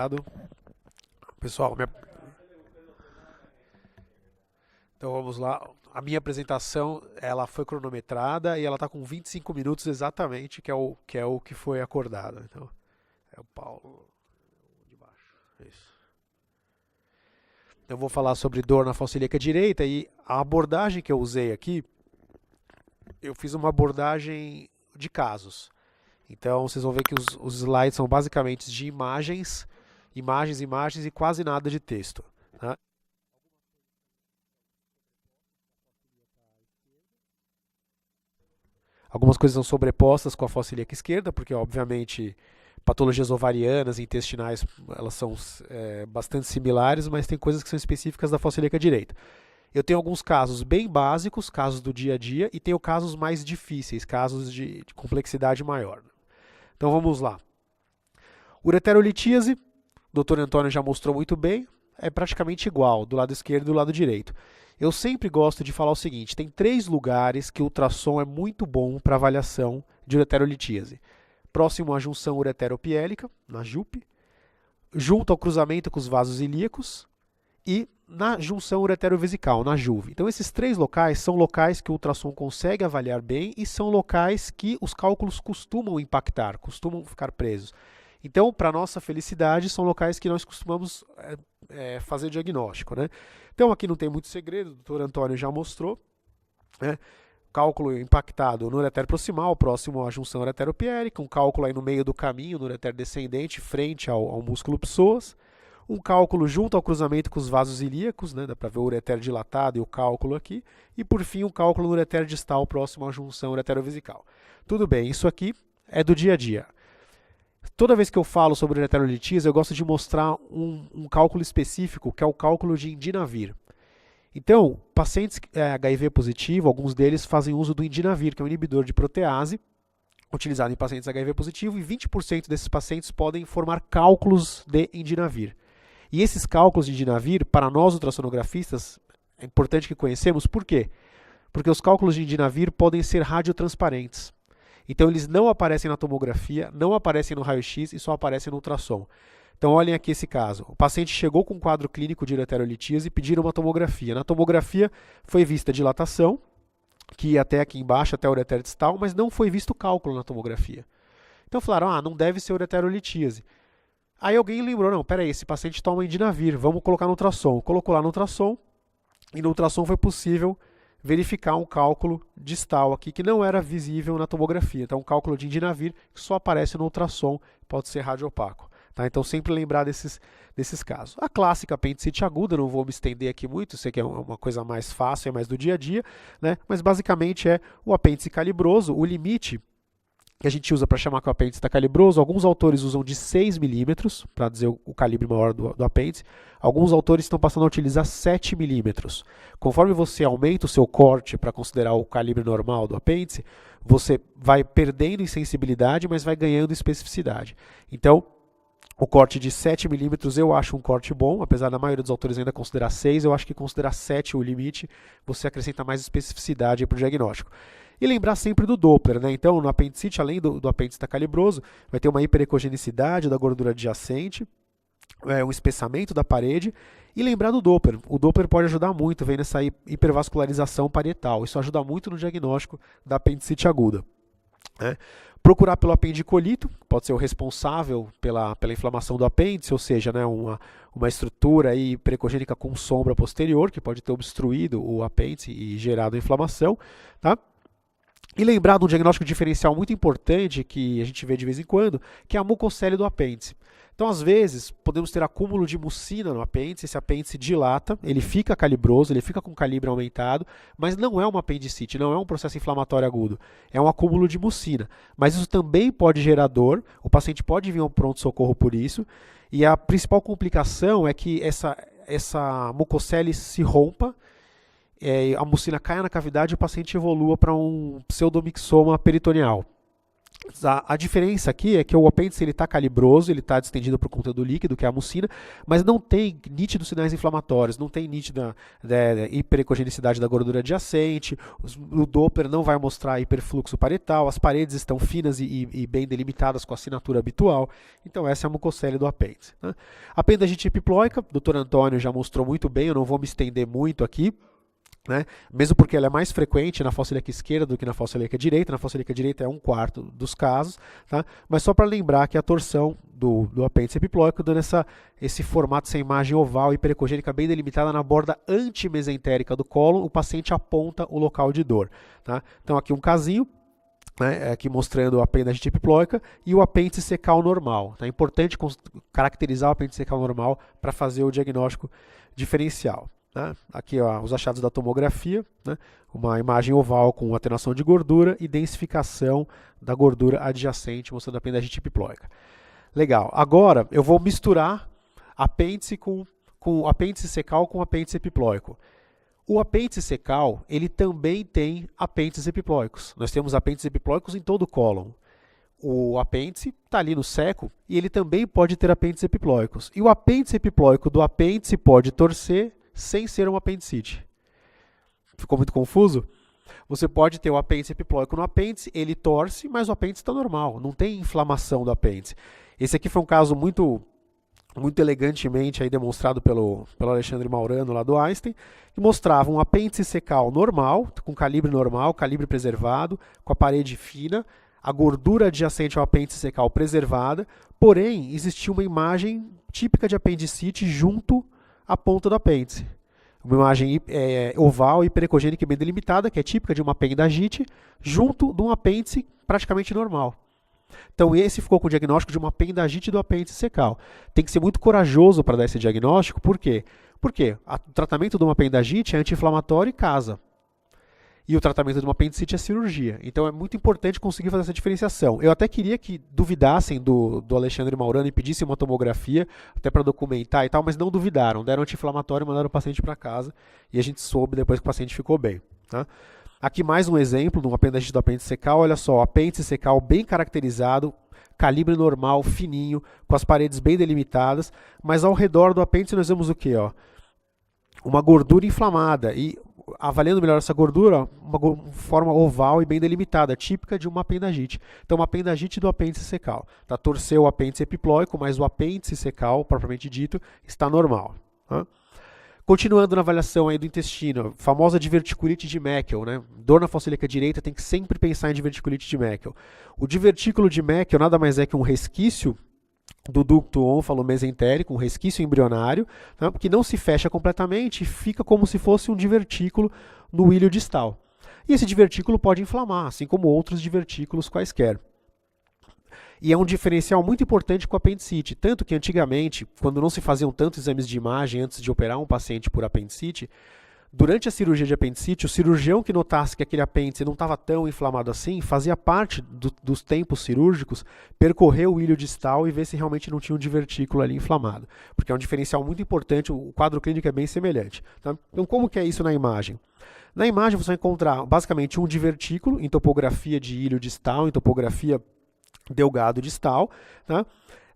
Obrigado. Pessoal, então vamos lá. A minha apresentação, ela foi cronometrada e ela está com 25 minutos exatamente, que é o que foi acordado. Então, é o Paulo de baixo. Isso. Então, eu vou falar sobre dor na fossa ilíaca direita e a abordagem que eu usei aqui, eu fiz uma abordagem de casos. Então, vocês vão ver que os slides são basicamente de imagens e quase nada de texto. Tá? Algumas coisas são sobrepostas com a fossa ilíaca esquerda, porque, obviamente, patologias ovarianas e intestinais elas são bastante similares, mas tem coisas que são específicas da fossa ilíaca direita. Eu tenho alguns casos bem básicos, casos do dia a dia, e tenho casos mais difíceis, casos de complexidade maior. Então vamos lá. Ureterolitíase, o Dr. Antônio já mostrou muito bem, é praticamente igual, do lado esquerdo e do lado direito. Eu sempre gosto de falar o seguinte, tem 3 lugares que o ultrassom é muito bom para avaliação de ureterolitíase. Próximo à junção ureteropiélica, na JUP, junto ao cruzamento com os vasos ilíacos e na junção ureterovesical, na JUV. Então esses 3 locais são locais que o ultrassom consegue avaliar bem e são locais que os cálculos costumam impactar, costumam ficar presos. Então, para nossa felicidade, são locais que nós costumamos fazer diagnóstico. Né? Então, aqui não tem muito segredo, o doutor Antônio já mostrou. Né? Cálculo impactado no ureter proximal, próximo à junção ureteropiérica, um cálculo aí no meio do caminho, no ureter descendente, frente ao músculo psoas. Um cálculo junto ao cruzamento com os vasos ilíacos, né? Dá para ver o ureter dilatado e o cálculo aqui. E, por fim, um cálculo no ureter distal, próximo à junção ureterovesical. Tudo bem, isso aqui é do dia a dia. Toda vez que eu falo sobre ureterolitíase, eu gosto de mostrar um cálculo específico, que é o cálculo de indinavir. Então, pacientes HIV positivo, alguns deles fazem uso do indinavir, que é um inibidor de protease, utilizado em pacientes HIV positivo, e 20% desses pacientes podem formar cálculos de indinavir. E esses cálculos de indinavir, para nós ultrassonografistas, é importante que conhecemos, por quê? Porque os cálculos de indinavir podem ser radiotransparentes. Então, eles não aparecem na tomografia, não aparecem no raio-x e só aparecem no ultrassom. Então, olhem aqui esse caso. O paciente chegou com um quadro clínico de ureterolitíase e pediram uma tomografia. Na tomografia foi vista dilatação, que ia até aqui embaixo, até o ureter distal, mas não foi visto cálculo na tomografia. Então, falaram, não deve ser ureterolitíase. Aí alguém lembrou, não, peraí, esse paciente toma indinavir, vamos colocar no ultrassom. Colocou lá no ultrassom, e no ultrassom foi possível verificar um cálculo distal aqui que não era visível na tomografia. Então, um cálculo de indinavir que só aparece no ultrassom, pode ser radiopaco. Tá? Então, sempre lembrar desses casos. A clássica apendicite aguda, não vou me estender aqui muito, sei que é uma coisa mais fácil, é mais do dia a dia, né? Mas basicamente é o apêndice calibroso, o limite que a gente usa para chamar que o apêndice está calibroso, alguns autores usam de 6 milímetros, para dizer o calibre maior do apêndice, alguns autores estão passando a utilizar 7 milímetros. Conforme você aumenta o seu corte para considerar o calibre normal do apêndice, você vai perdendo em sensibilidade, mas vai ganhando especificidade. Então, o corte de 7 milímetros eu acho um corte bom, apesar da maioria dos autores ainda considerar 6, eu acho que considerar 7 o limite, você acrescenta mais especificidade para o diagnóstico. E lembrar sempre do Doppler, né? Então, no apendicite, além do apêndice estar calibroso, vai ter uma hiperecogenicidade da gordura adjacente, um espessamento da parede, e lembrar do Doppler. O Doppler pode ajudar muito, vem nessa hipervascularização parietal. Isso ajuda muito no diagnóstico da apendicite aguda. Né? Procurar pelo apendicolito, pode ser o responsável pela inflamação do apêndice, ou seja, né, uma estrutura hiperecogênica com sombra posterior, que pode ter obstruído o apêndice e gerado inflamação. Tá? E lembrar de um diagnóstico diferencial muito importante que a gente vê de vez em quando, que é a mucocele do apêndice. Então, às vezes, podemos ter acúmulo de mucina no apêndice, esse apêndice dilata, ele fica calibroso, ele fica com calibre aumentado, mas não é uma apendicite, não é um processo inflamatório agudo, é um acúmulo de mucina. Mas isso também pode gerar dor, o paciente pode vir ao pronto-socorro por isso, e a principal complicação é que essa mucocele se rompa, a mucina caia na cavidade e o paciente evolua para um pseudomixoma peritoneal. A diferença aqui é que o apêndice está calibroso, ele está distendido para o conteúdo líquido, que é a mucina, mas não tem nítidos sinais inflamatórios, não tem nítida hiperecogenicidade da gordura adjacente, o Doppler não vai mostrar hiperfluxo parietal, as paredes estão finas e bem delimitadas com a assinatura habitual. Então essa é a mucocele do apêndice. Né? A apendicite epiploica, o Dr. Antônio já mostrou muito bem, eu não vou me estender muito aqui. Né? Mesmo porque ela é mais frequente na fossa ilíaca esquerda do que na fossa ilíaca direita. Na fossa ilíaca direita é 1/4 dos casos, tá? Mas só para lembrar que a torção do apêndice epiploico dando esse formato, essa imagem oval hiperecogênica bem delimitada na borda antimesentérica do cólon, o paciente aponta o local de dor. Tá? Então aqui um casinho, né, aqui mostrando a apendicite epiploica e o apêndice secal normal. Tá? É importante caracterizar o apêndice secal normal para fazer o diagnóstico diferencial. Né? Aqui ó, os achados da tomografia, né? Uma imagem oval com atenuação de gordura e densificação da gordura adjacente, mostrando a apendicite epiploica. Legal, agora eu vou misturar apêndice com apêndice secal com apêndice epiploico. O apêndice secal, ele também tem apêndices epiploicos. Nós temos apêndices epiploicos em todo o cólon. O apêndice está ali no seco e ele também pode ter apêndices epiploicos. E o apêndice epiploico do apêndice pode torcer sem ser uma apendicite. Ficou muito confuso? Você pode ter o apêndice epiploico no apêndice, ele torce, mas o apêndice está normal, não tem inflamação do apêndice. Esse aqui foi um caso muito elegantemente aí demonstrado pelo Alexandre Maurano lá do Einstein, que mostrava um apêndice secal normal, com calibre normal, calibre preservado, com a parede fina, a gordura adjacente ao apêndice secal preservada, porém existia uma imagem típica de apendicite junto a ponta do apêndice. Uma imagem oval, hiperecogênica e bem delimitada, que é típica de uma apendicite, junto de um apêndice praticamente normal. Então esse ficou com o diagnóstico de uma apendicite do apêndice secal. Tem que ser muito corajoso para dar esse diagnóstico, por quê? Porque o tratamento de uma apendicite é anti-inflamatório e casa. E o tratamento de uma apendicite é cirurgia. Então é muito importante conseguir fazer essa diferenciação. Eu até queria que duvidassem do Alexandre Maurano e pedissem uma tomografia, até para documentar e tal, mas não duvidaram. Deram anti-inflamatório e mandaram o paciente para casa. E a gente soube depois que o paciente ficou bem. Tá? Aqui mais um exemplo de uma apendicite do apêndice secal. Olha só, apêndice secal bem caracterizado, calibre normal, fininho, com as paredes bem delimitadas. Mas ao redor do apêndice nós vemos o quê? Ó? Uma gordura inflamada e avaliando melhor essa gordura, uma forma oval e bem delimitada, típica de uma apendicite. Então, uma apendicite do apêndice secal. Tá? Torceu o apêndice epiploico, mas o apêndice secal, propriamente dito, está normal. Tá? Continuando na avaliação aí do intestino, famosa diverticulite de Meckel, né? Dor na fossa ilíaca direita, tem que sempre pensar em diverticulite de Meckel. O divertículo de Meckel nada mais é que um resquício do ducto ónfalo-mesentérico, um resquício embrionário, tá? Que não se fecha completamente e fica como se fosse um divertículo no ilho distal. E esse divertículo pode inflamar, assim como outros divertículos quaisquer. E é um diferencial muito importante com a apendicite, tanto que antigamente, quando não se faziam tantos exames de imagem antes de operar um paciente por apendicite, durante a cirurgia de apendicite, o cirurgião que notasse que aquele apêndice não estava tão inflamado assim, fazia parte dos tempos cirúrgicos, percorrer o ilho distal e ver se realmente não tinha um divertículo ali inflamado. Porque é um diferencial muito importante, o quadro clínico é bem semelhante. Tá? Então, como que é isso na imagem? Na imagem você vai encontrar basicamente um divertículo em topografia de ilho distal, em topografia delgado distal, tá?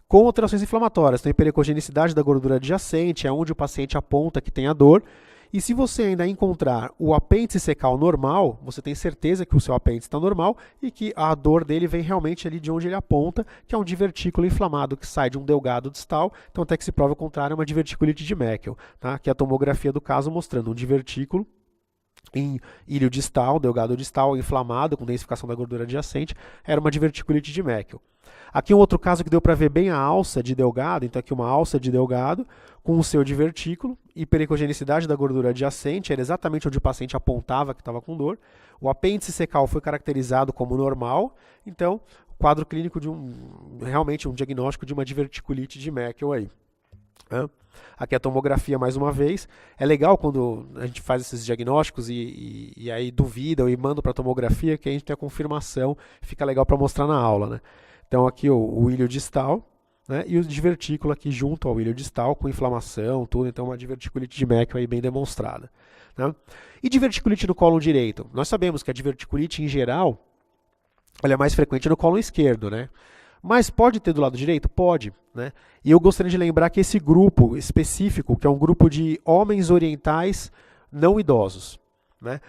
Com alterações inflamatórias. Tem hiperecogenicidade da gordura adjacente, é onde o paciente aponta que tem a dor. E se você ainda encontrar o apêndice secal normal, você tem certeza que o seu apêndice está normal e que a dor dele vem realmente ali de onde ele aponta, que é um divertículo inflamado que sai de um delgado distal. Então, até que se prova o contrário, é uma diverticulite de Meckel, tá? Que é a tomografia do caso mostrando um divertículo em ilho distal, delgado distal, inflamado, com densificação da gordura adjacente, era uma diverticulite de Meckel. Aqui um outro caso que deu para ver bem a alça de delgado, então aqui uma alça de delgado, com o seu divertículo, hiperecogenicidade da gordura adjacente, era exatamente onde o paciente apontava que estava com dor. O apêndice secal foi caracterizado como normal, então, quadro clínico de realmente um diagnóstico de uma diverticulite de Meckel aí. Aqui a tomografia mais uma vez. É legal quando a gente faz esses diagnósticos e aí duvidam e mandam para a tomografia que a gente tem a confirmação, fica legal para mostrar na aula, né? Então aqui o ilho distal, né, e o divertículo aqui junto ao ilho distal com inflamação, tudo, então uma diverticulite de Meckel aí bem demonstrada. Né? E diverticulite no cólon direito? Nós sabemos que a diverticulite em geral ela é mais frequente no cólon esquerdo, né? Mas pode ter do lado direito? Pode, né? E eu gostaria de lembrar que esse grupo específico, que é um grupo de homens orientais não idosos, né?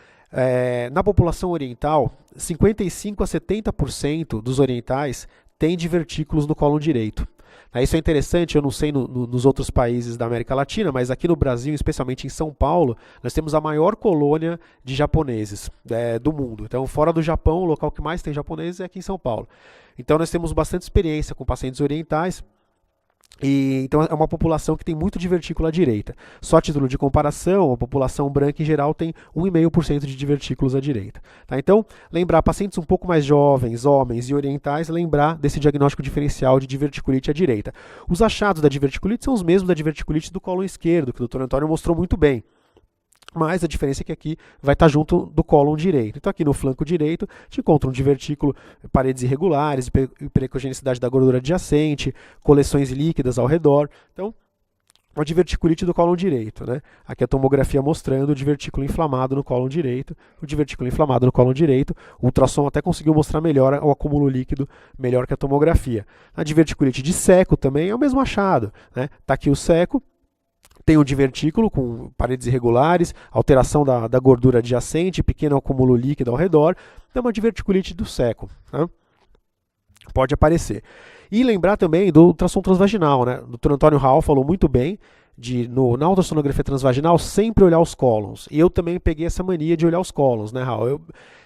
Na população oriental, 55 a 70% dos orientais têm divertículos no cólon direito. Isso é interessante, eu não sei nos outros países da América Latina, mas aqui no Brasil, especialmente em São Paulo, nós temos a maior colônia de japoneses do mundo. Então, fora do Japão, o local que mais tem japoneses é aqui em São Paulo. Então, nós temos bastante experiência com pacientes orientais. Então é uma população que tem muito divertículo à direita. Só a título de comparação, a população branca em geral tem 1,5% de divertículos à direita. Tá? Então, lembrar pacientes um pouco mais jovens, homens e orientais, lembrar desse diagnóstico diferencial de diverticulite à direita. Os achados da diverticulite são os mesmos da diverticulite do cólon esquerdo, que o Dr. Antônio mostrou muito bem. Mas a diferença é que aqui vai estar junto do cólon direito. Então aqui no flanco direito te encontra um divertículo, paredes irregulares, hiperecogenicidade da gordura adjacente, coleções líquidas ao redor. Então, a diverticulite do cólon direito, né? Aqui a tomografia mostrando o divertículo inflamado no cólon direito. O divertículo inflamado no cólon direito, o ultrassom até conseguiu mostrar melhor o acúmulo líquido, melhor que a tomografia. A diverticulite de seco também é o mesmo achado, né? Tá aqui o seco. Tem um divertículo com paredes irregulares, alteração da gordura adjacente, pequeno acúmulo líquido ao redor. Então, uma diverticulite do seco. Né? Pode aparecer. E lembrar também do ultrassom transvaginal. Né? O Dr. Antônio Hall falou muito bem na ultrassonografia transvaginal sempre olhar os cólons. E eu também peguei essa mania de olhar os cólons, né, Hall?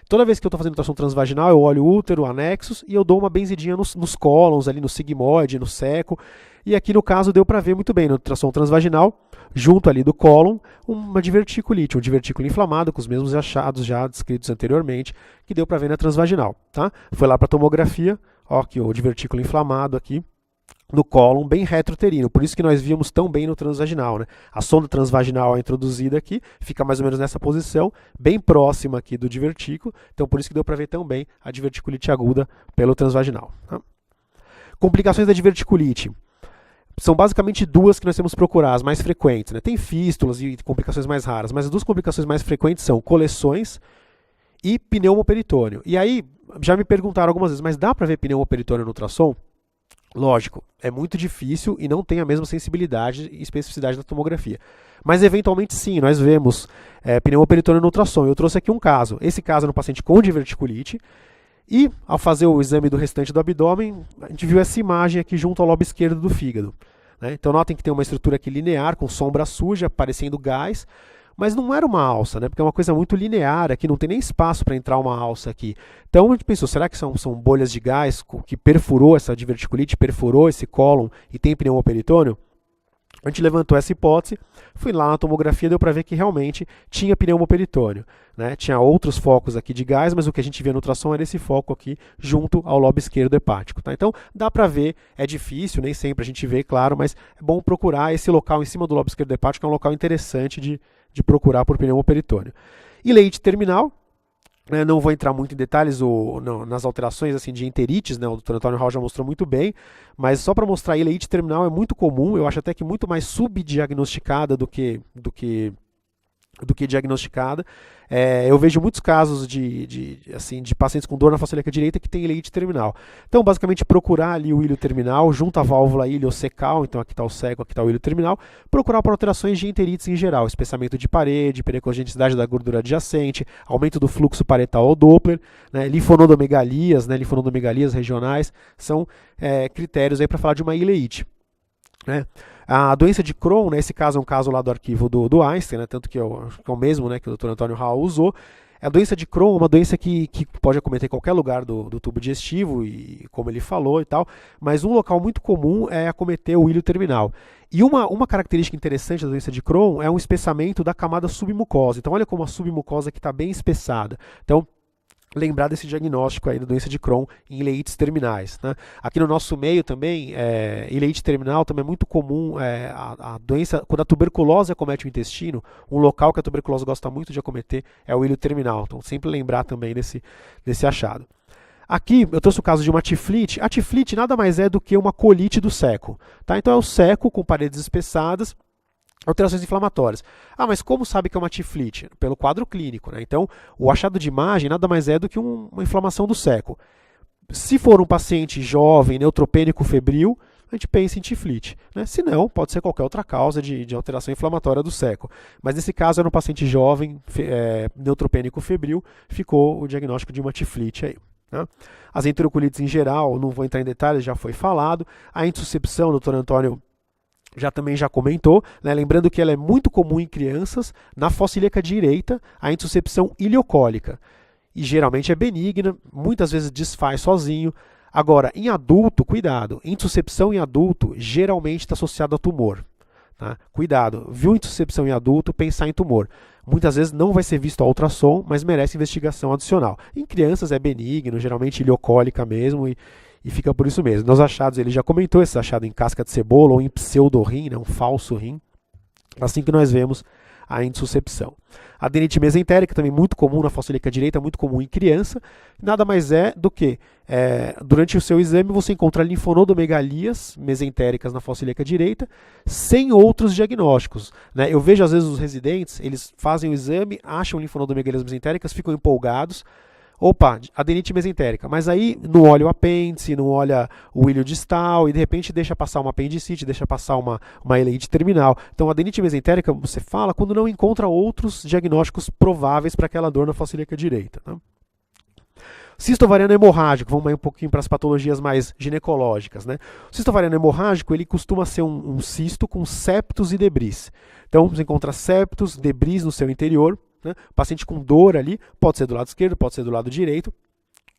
Toda vez que eu estou fazendo ultrassom transvaginal, eu olho o útero, anexos, e eu dou uma benzidinha nos cólons, ali no sigmoide, no seco. E aqui no caso deu para ver muito bem no ultrassom transvaginal, junto ali do cólon, uma diverticulite, um divertículo inflamado, com os mesmos achados já descritos anteriormente, que deu para ver na transvaginal. Tá? Foi lá para a tomografia, ó, aqui o divertículo inflamado aqui, no cólon bem retrouterino, por isso que nós víamos tão bem no transvaginal. Né? A sonda transvaginal é introduzida aqui, fica mais ou menos nessa posição, bem próxima aqui do divertículo, então por isso que deu para ver tão bem a diverticulite aguda pelo transvaginal. Tá? Complicações da diverticulite. São basicamente duas que nós temos que procurar, as mais frequentes. Né? Tem fístulas e complicações mais raras, mas as duas complicações mais frequentes são coleções e pneumoperitônio. E aí, já me perguntaram algumas vezes, mas dá para ver pneumoperitônio no ultrassom? Lógico, é muito difícil e não tem a mesma sensibilidade e especificidade da tomografia. Mas eventualmente sim, nós vemos pneumoperitônio no ultrassom. Eu trouxe aqui um caso. Esse caso é no paciente com diverticulite. E ao fazer o exame do restante do abdômen, a gente viu essa imagem aqui junto ao lobo esquerdo do fígado. Né? Então notem que tem uma estrutura aqui linear, com sombra suja, parecendo gás. Mas não era uma alça, né? Porque é uma coisa muito linear aqui, não tem nem espaço para entrar uma alça aqui. Então a gente pensou, será que são bolhas de gás que perfurou essa diverticulite, perfurou esse cólon e tem pneumoperitônio? A gente levantou essa hipótese, fui lá na tomografia, deu para ver que realmente tinha pneumoperitônio. Né? Tinha outros focos aqui de gás, mas o que a gente via no ultrassom era esse foco aqui junto ao lobo esquerdo hepático. Tá? Então dá para ver, é difícil, nem sempre a gente vê, claro, mas é bom procurar esse local em cima do lobo esquerdo hepático, é um local interessante de procurar por pneumoperitônio. E leite terminal, né, não vou entrar muito em detalhes nas alterações assim, de enterites, né, o Dr. Antônio Hall já mostrou muito bem, mas só para mostrar aí, leite terminal é muito comum, eu acho até que muito mais subdiagnosticada do que diagnosticada. Eu vejo muitos casos de pacientes com dor na face ilíaca direita que tem ileite terminal. Então, basicamente, procurar ali o ilho terminal, junto à válvula iliocecal, então aqui está o seco, aqui está o ilho terminal, procurar por alterações de enterites em geral, espessamento de parede, hiperecogenicidade da gordura adjacente, aumento do fluxo paretal ao Doppler, né, linfonodomegalias, linfonodomegalias regionais, são critérios para falar de uma ileite. Né? A doença de Crohn, né, esse caso é um caso lá do arquivo do Einstein, né, tanto que é o mesmo, né, que o Dr. Antônio Hall usou. A doença de Crohn é uma doença que pode acometer em qualquer lugar do tubo digestivo, e como ele falou e tal, mas um local muito comum é acometer o ilho terminal. E uma característica interessante da doença de Crohn é um espessamento da camada submucosa. Então olha como a submucosa aqui está bem espessada. Então, lembrar desse diagnóstico aí da doença de Crohn em ileites terminais. Né? Aqui no nosso meio também, ileite terminal também é muito comum, a doença, quando a tuberculose acomete o intestino, um local que a tuberculose gosta muito de acometer é o ilho terminal. Então sempre lembrar também desse achado. Aqui eu trouxe o caso de uma tiflite. A tiflite nada mais é do que uma colite do seco. Tá? Então é o seco com paredes espessadas, alterações inflamatórias. Mas como sabe que é uma tiflite? Pelo quadro clínico. Né? Então, o achado de imagem nada mais é do que uma inflamação do seco. Se for um paciente jovem, neutropênico febril, a gente pensa em tiflite, né? Se não, pode ser qualquer outra causa de alteração inflamatória do seco. Mas nesse caso era um paciente jovem, neutropênico febril, ficou o diagnóstico de uma tiflite aí. Né? As enterocolites em geral, não vou entrar em detalhes, já foi falado. A intussuscepção, o doutor Antônio também já comentou, né? Lembrando que ela é muito comum em crianças, na fossa ilíaca direita, a intussuscepção ileocólica. E geralmente é benigna, muitas vezes desfaz sozinho. Agora, em adulto, cuidado, intussuscepção em adulto geralmente está associada a tumor. Tá? Cuidado, viu intussuscepção em adulto, pensar em tumor. Muitas vezes não vai ser visto a ultrassom, mas merece investigação adicional. Em crianças é benigno, geralmente ileocólica mesmo, e fica por isso mesmo. Nos achados, ele já comentou, esse achado em casca de cebola ou em pseudorrim, né, um falso rim, assim que nós vemos a intussuscepção. A adenite mesentérica, também muito comum na fossa ilíaca direita, muito comum em criança, nada mais é do que, durante o seu exame, você encontra linfonodomegalias mesentéricas na fossa ilíaca direita, sem outros diagnósticos. Né? Eu vejo, às vezes, os residentes, eles fazem o exame, acham linfonodomegalias mesentéricas, ficam empolgados, opa, adenite mesentérica, mas aí não olha o apêndice, não olha o ilho distal e de repente deixa passar uma apendicite, deixa passar uma ileite terminal. Então, a adenite mesentérica você fala quando não encontra outros diagnósticos prováveis para aquela dor na fossa ilíaca direita. Né? Cisto ovariano hemorrágico, vamos aí um pouquinho para as patologias mais ginecológicas. Né? O cisto ovariano hemorrágico, ele costuma ser um cisto com septos e debris. Então, você encontra septos, debris no seu interior. Né? O paciente com dor ali, pode ser do lado esquerdo, pode ser do lado direito.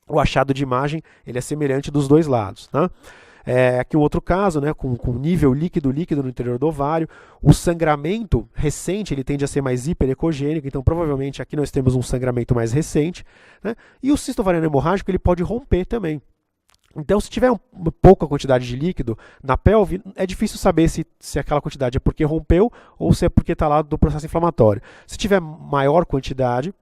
O achado de imagem ele é semelhante dos dois lados. Né? Aqui um outro caso, né, com nível líquido no interior do ovário. O sangramento recente ele tende a ser mais hiperecogênico, então provavelmente aqui nós temos um sangramento mais recente. Né? E o cisto ovariano hemorrágico ele pode romper também. Então, se tiver uma pouca quantidade de líquido na pelve, é difícil saber se aquela quantidade é porque rompeu ou se é porque está lá do processo inflamatório. Se tiver maior quantidade,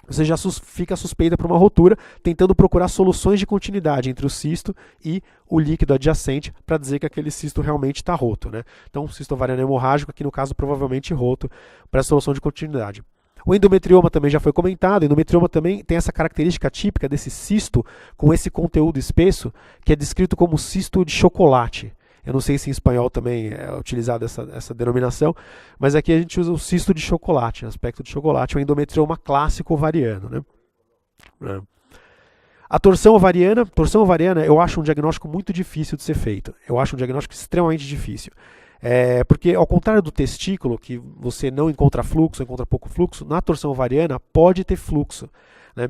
você já fica suspeita para uma rotura, tentando procurar soluções de continuidade entre o cisto e o líquido adjacente para dizer que aquele cisto realmente está roto. Né? Então, cisto ovariano hemorrágico, aqui no caso, provavelmente roto para a solução de continuidade. O endometrioma também já foi comentado. O endometrioma também tem essa característica típica desse cisto com esse conteúdo espesso, que é descrito como cisto de chocolate. Eu não sei se em espanhol também é utilizada essa denominação, mas aqui a gente usa o cisto de chocolate, aspecto de chocolate, o endometrioma clássico ovariano. Né? A torção ovariana eu acho um diagnóstico muito difícil de ser feito. Eu acho um diagnóstico extremamente difícil. Porque, ao contrário do testículo, que você não encontra fluxo, encontra pouco fluxo, na torção ovariana pode ter fluxo. Né?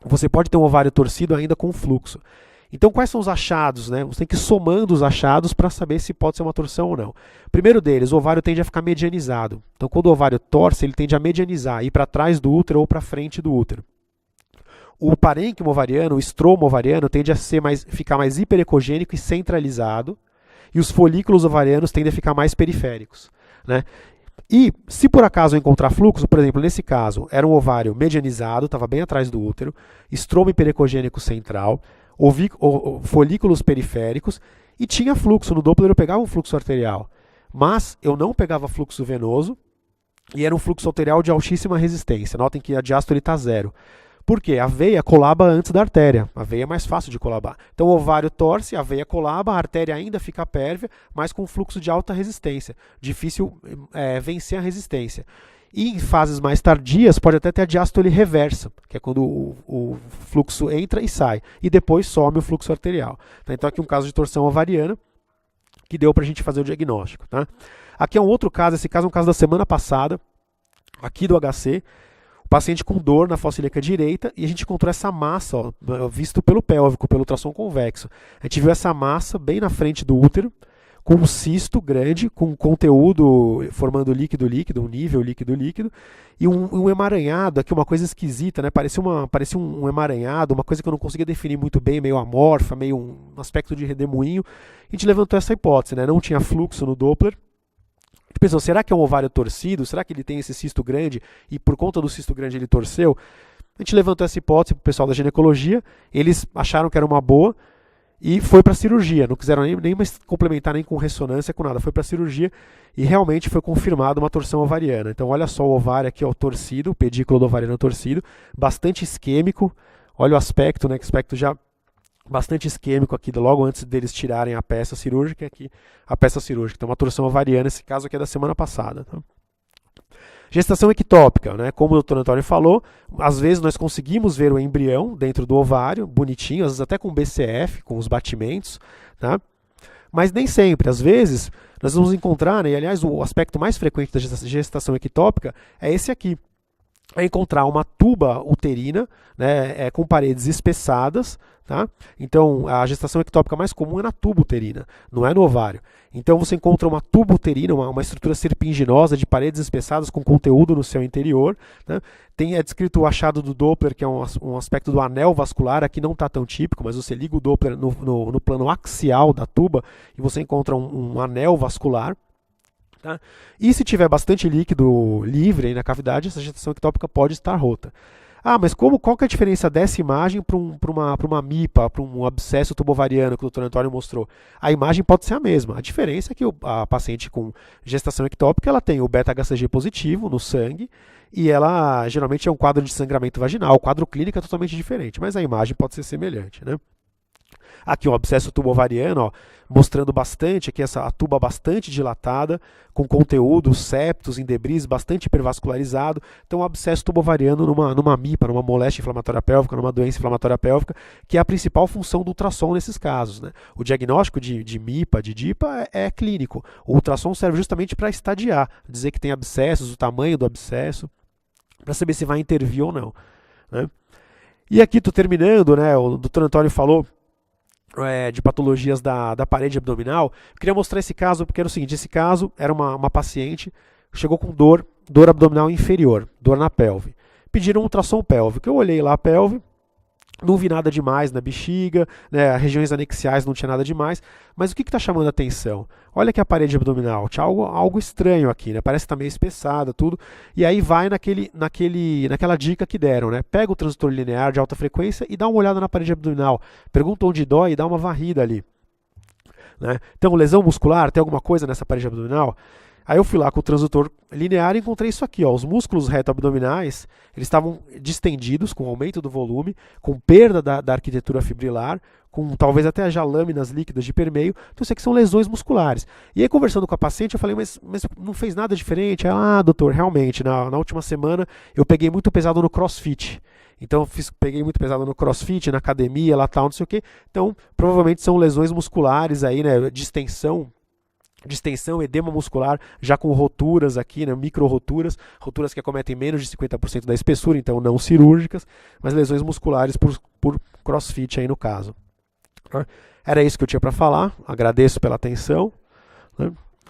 Você pode ter um ovário torcido ainda com fluxo. Então, quais são os achados? Né? Você tem que ir somando os achados para saber se pode ser uma torção ou não. O primeiro deles, o ovário tende a ficar medianizado. Então, quando o ovário torce, ele tende a medianizar, ir para trás do útero ou para frente do útero. O parênquima ovariano, o estroma ovariano, tende a ficar mais hiperecogênico e centralizado. E os folículos ovarianos tendem a ficar mais periféricos. Né? E se por acaso eu encontrar fluxo, por exemplo, nesse caso, era um ovário medianizado, estava bem atrás do útero, estroma hiperecogênico central, folículos periféricos, e tinha fluxo. No Doppler eu pegava um fluxo arterial, mas eu não pegava fluxo venoso, e era um fluxo arterial de altíssima resistência. Notem que a diástole está zero. Por quê? A veia colaba antes da artéria. A veia é mais fácil de colabar. Então o ovário torce, a veia colaba, a artéria ainda fica pérvia, mas com fluxo de alta resistência. Difícil vencer a resistência. E em fases mais tardias pode até ter a diástole reversa, que é quando o fluxo entra e sai. E depois some o fluxo arterial. Então aqui um caso de torção ovariana que deu para a gente fazer o diagnóstico. Tá? Aqui é um outro caso, esse caso é um caso da semana passada, aqui do HC. Paciente com dor na fossa ilíaca direita e a gente encontrou essa massa, ó, visto pelo pélvico, pelo ultrassom convexo. A gente viu essa massa bem na frente do útero, com um cisto grande, com conteúdo formando líquido, um nível líquido, e um emaranhado, aqui uma coisa esquisita, né? Parecia um emaranhado, uma coisa que eu não conseguia definir muito bem, meio amorfa, meio um aspecto de redemoinho. A gente levantou essa hipótese, né? Não tinha fluxo no Doppler. A gente pensou, será que é um ovário torcido? Será que ele tem esse cisto grande e por conta do cisto grande ele torceu? A gente levantou essa hipótese para o pessoal da ginecologia, eles acharam que era uma boa e foi para a cirurgia. Não quiseram nem mais complementar nem com ressonância, com nada. Foi para a cirurgia e realmente foi confirmada uma torção ovariana. Então olha só o ovário aqui, ó, torcido, o pedículo do ovariano torcido, bastante isquêmico. Olha o aspecto, né? Que aspecto já bastante isquêmico aqui, logo antes deles tirarem a peça cirúrgica, aqui a peça cirúrgica. Então, uma torção ovariana, esse caso aqui é da semana passada. Tá? Gestação ectópica, né? Como o Dr. Antônio falou, às vezes nós conseguimos ver o embrião dentro do ovário, bonitinho, às vezes até com BCF, com os batimentos, tá? Mas nem sempre. Às vezes nós vamos encontrar, né, e aliás o aspecto mais frequente da gestação ectópica é esse aqui. É encontrar uma tuba uterina, né, com paredes espessadas, tá? Então a gestação ectópica mais comum é na tuba uterina, não é no ovário. Então você encontra uma tuba uterina, uma estrutura serpinginosa de paredes espessadas com conteúdo no seu interior, né? É descrito o achado do Doppler, que é um aspecto do anel vascular, aqui não está tão típico, mas você liga o Doppler no plano axial da tuba e você encontra um anel vascular. Tá? E se tiver bastante líquido livre aí na cavidade, essa gestação ectópica pode estar rota. Ah, mas qual que é a diferença dessa imagem para uma MIPA, para um abscesso tubovariano que o Dr. Antônio mostrou? A imagem pode ser a mesma. A diferença é que a paciente com gestação ectópica ela tem o beta-HCG positivo no sangue e ela geralmente é um quadro de sangramento vaginal. O quadro clínico é totalmente diferente, mas a imagem pode ser semelhante, né? Aqui um abscesso tubovariano, ó, mostrando bastante aqui a tuba bastante dilatada, com conteúdo, septos em debris, bastante hipervascularizado. Então, um abscesso tubovariano numa MIPA, numa moléstia inflamatória pélvica, numa doença inflamatória pélvica, que é a principal função do ultrassom nesses casos, né? O diagnóstico de MIPA, de DIPA, é clínico. O ultrassom serve justamente para estadiar, dizer que tem abscessos, o tamanho do abscesso, para saber se vai intervir ou não, né? E aqui, estou terminando, né? O Dr. Antônio falou de patologias da parede abdominal. Eu queria mostrar esse caso porque era o seguinte, esse caso era uma paciente que chegou com dor abdominal inferior, dor na pelve. Pediram um ultrassom pélvico. Eu olhei lá a pelve, não vi nada demais na bexiga, né, regiões anexiais não tinha nada demais, mas o que está chamando a atenção? Olha aqui a parede abdominal, tinha algo estranho aqui, né? Parece que está meio espessada, tudo, e aí vai naquela dica que deram, né? Pega o transdutor linear de alta frequência e dá uma olhada na parede abdominal, pergunta onde dói e dá uma varrida ali. Né? Então, lesão muscular, tem alguma coisa nessa parede abdominal? Aí eu fui lá com o transdutor linear e encontrei isso aqui, ó, os músculos reto-abdominais, eles estavam distendidos com aumento do volume, com perda da arquitetura fibrilar, com talvez até já lâminas líquidas de permeio, então isso aqui são lesões musculares. E aí conversando com a paciente eu falei, mas não fez nada diferente? Ela, doutor, realmente, na última semana eu peguei muito pesado no crossfit. Então peguei muito pesado no crossfit, na academia, lá tal, não sei o quê. Então provavelmente são lesões musculares aí, né, distensão, edema muscular, já com roturas aqui, né, micro-roturas, roturas que acometem menos de 50% da espessura, então não cirúrgicas, mas lesões musculares por crossfit aí no caso. Era isso que eu tinha para falar, agradeço pela atenção, né?